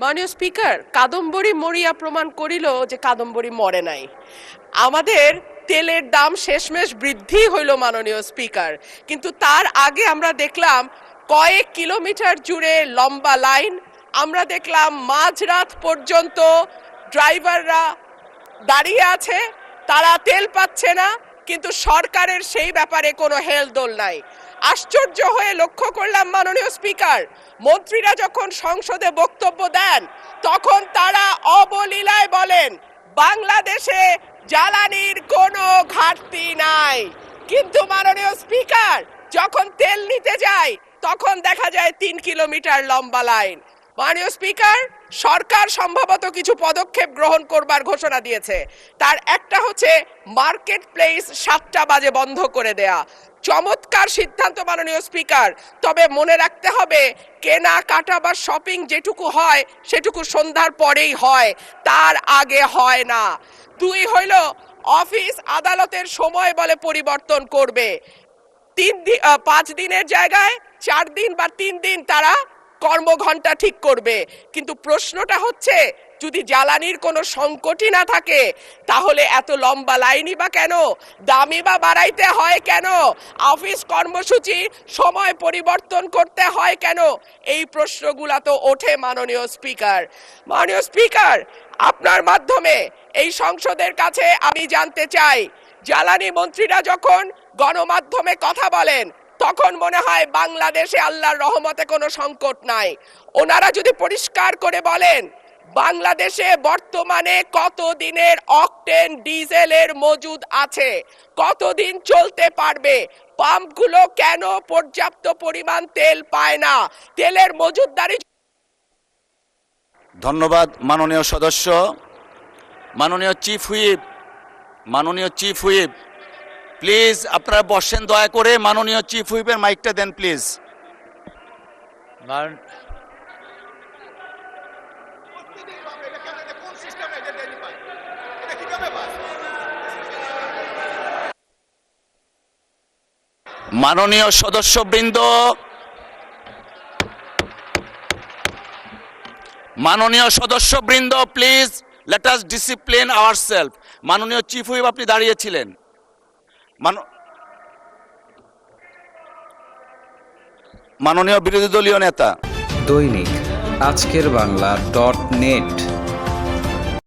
মাননীয় স্পিকার, কাদম্বরী মরিয়া প্রমাণ করিল যে কাদম্বরী মরে নাই। আমাদের তেলের দাম শেষমেশ বৃদ্ধি হইল মাননীয় স্পিকার, কিন্তু তার আগে আমরা দেখলাম কয়েক কিলোমিটার জুড়ে লম্বা লাইন। আমরা দেখলাম মাঝরাত পর্যন্ত ড্রাইভাররা দাঁড়িয়ে আছে, তারা তেল পাচ্ছে না, কিন্তু সরকারের সেই ব্যাপারে কোনো হেলদোল নাই। আশ্চর্য হয়ে লক্ষ্য করলাম মাননীয় স্পিকার, মন্ত্রীরা যখন সংসদে বক্তব্য দেন তখন তারা অবলীলায় বলেন বাংলাদেশে জ্বালানির কোনো ঘাটতি নাই, কিন্তু মাননীয় স্পিকার যখন তেল নিতে যায় তখন দেখা যায় 3 কিলোমিটার লম্বা লাইন। মাননীয় স্পিকার, সরকার সম্ভবত কিছু পদক্ষেপ গ্রহণ করবার ঘোষণা দিয়েছে। তার একটা হচ্ছে মার্কেট প্লেস 7টা বাজে বন্ধ করে দেয়া। চমৎকার সিদ্ধান্ত মাননীয় স্পিকার, তবে মনে রাখতে হবে কেনা কাটা বা শপিং যেটুকু হয় সেটুকু সন্ধ্যার পরেই হয়, তার আগে হয় না। 2 হইল অফিস আদালতের সময় বলে পরিবর্তন করবে। 5 দিনের জায়গায় 4 দিন বা 3 দিন তারা কর্মঘণ্টা ঠিক করবে। কিন্তু প্রশ্নটা হচ্ছে যদি জ্বালানির কোনো সংকটই না থাকে তাহলে এত লম্বা লাইনই বা কেন, দামই বা বাড়াইতে হয় কেন, অফিস কর্মসূচি সময় পরিবর্তন করতে হয় কেন? এই প্রশ্নগুলো তো ওঠে মাননীয় স্পিকার। মাননীয় স্পিকার, আপনার মাধ্যমে এই সংসদের কাছে আমি জানতে চাই, জ্বালানি মন্ত্রীরা যখন গণমাধ্যমে কথা বলেন তখন মনে হয় বাংলাদেশে আল্লাহর রহমতে কোনো সংকট নাই। ওনারা যদি পরিষ্কার করে বলেন বাংলাদেশে বর্তমানে কত দিনের অকটেন ডিজেলের মজুদ আছে, কতদিন চলতে পারবে, পাম্পগুলো কেন পর্যাপ্ত পরিমাণ তেল পায় না, তেলের মজুদদারি। ধন্যবাদ মাননীয় সদস্য। মাননীয় চিফ হুইপ প্লিজ আপনারা বসেন দয়া করে। মাননীয় চিফ হুইপের মাইকটা দেন প্লিজ। মাননীয় সদস্যবৃন্দ, please let us discipline ourself. মাননীয় চিফ হুইপ আপনি দাঁড়িয়েছিলেন। মাননীয় বিরোধী দলীয় নেতা। দৈনিক আজকের বাংলা .net